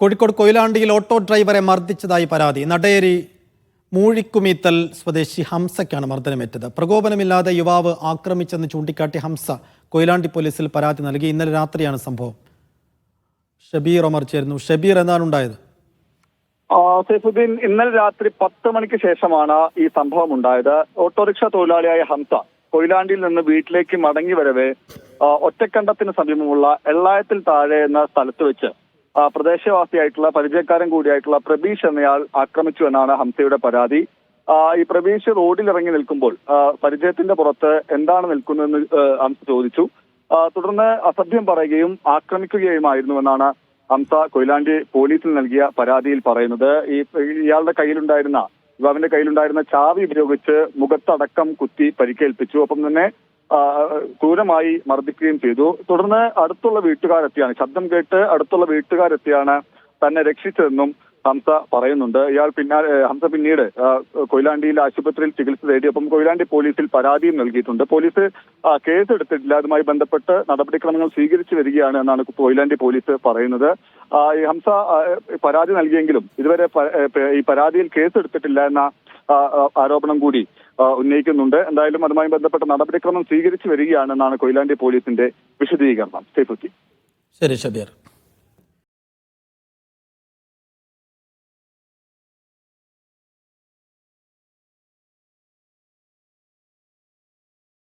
Kozhikode കൊയിലാണ്ടിയിൽ auto ഡ്രൈവറെ മർദ്ദിച്ചതായി പരാതി. നടേരി മൂഴിക്കുമീത്തൽ സ്വദേശി ഹംസയ്ക്കാണ് മർദ്ദനമേറ്റത്. പ്രകോപനമില്ലാതെ യുവാവ് ആക്രമിച്ചെന്ന് ചൂണ്ടിക്കാട്ടി ഹംസ കൊയിലാണ്ടി പോലീസിൽ പരാതി നൽകി. ഇന്നലെ രാത്രിയാണ് സംഭവം. ഷബീർ ഒമർ ചേരുന്നു. ഷബീർ, എന്താണ് ഉണ്ടായത്? സൈഫുദ്ദീൻ, ഇന്നലെ രാത്രി 10 മണിക്ക് ശേഷമാണ് ഈ സംഭവം ഉണ്ടായത്. ഓട്ടോറിക്ഷ തൊഴിലാളിയായ ഹംസ കൊയിലാണ്ടിയിൽ നിന്ന് വീട്ടിലേക്ക് മടങ്ങി വരവെ ഒറ്റക്കണ്ടത്തിന് സമീപമുള്ള എള്ളായത്തിൽ താഴെ എന്ന സ്ഥലത്ത് വെച്ച് പ്രദേശവാസിയായിട്ടുള്ള പരിചയക്കാരൻ കൂടിയായിട്ടുള്ള പ്രബീഷ് എന്നയാൾ ആക്രമിച്ചു എന്നാണ് ഹംസയുടെ പരാതി. ഈ പ്രബീഷ് റോഡിൽ ഇറങ്ങി നിൽക്കുമ്പോൾ പരിചയത്തിന്റെ പുറത്ത് എന്താണ് നിൽക്കുന്നതെന്ന് ഹംസ ചോദിച്ചു. തുടർന്ന് അസഭ്യം പറയുകയും ആക്രമിക്കുകയുമായിരുന്നുവെന്നാണ് ഹംസ കൊയിലാണ്ടി പോലീസിൽ നൽകിയ പരാതിയിൽ പറയുന്നത്. ഇയാളുടെ യുവാവിന്റെ കയ്യിലുണ്ടായിരുന്ന ചാവി ഉപയോഗിച്ച് മുഖത്തടക്കം കുത്തി പരിക്കേൽപ്പിച്ചു. ഒപ്പം തന്നെ ക്രൂരമായി മർദ്ദിക്കുകയും ചെയ്തു. തുടർന്ന് അടുത്തുള്ള വീട്ടുകാരെത്തിയാണ്, ശബ്ദം കേട്ട് അടുത്തുള്ള വീട്ടുകാരെത്തിയാണ് തന്നെ രക്ഷിച്ചതെന്നും ഹംസ പറയുന്നുണ്ട്. ഹംസ പിന്നീട് കൊയിലാണ്ടിയിൽ ആശുപത്രിയിൽ ചികിത്സ തേടി. ഒപ്പം കൊയിലാണ്ടി പോലീസിൽ പരാതിയും നൽകിയിട്ടുണ്ട്. പോലീസ് കേസ് എടുത്തിട്ടില്ല. അതുമായി ബന്ധപ്പെട്ട് നടപടിക്രമങ്ങൾ സ്വീകരിച്ചു വരികയാണ് എന്നാണ് കൊയിലാണ്ടി പോലീസ് പറയുന്നത്. ഈ ഹംസ പരാതി നൽകിയെങ്കിലും ഇതുവരെ ഈ പരാതിയിൽ കേസ് എടുത്തിട്ടില്ല എന്ന ആരോപണം കൂടി ഉന്നയിക്കുന്നുണ്ട്. എന്തായാലും അതുമായി ബന്ധപ്പെട്ട നടപടിക്രമം സ്വീകരിച്ചു വരികയാണെന്നാണ് കൊയിലാണ്ടി പോലീസിന്റെ വിശദീകരണം. ശരി ഷബീർ.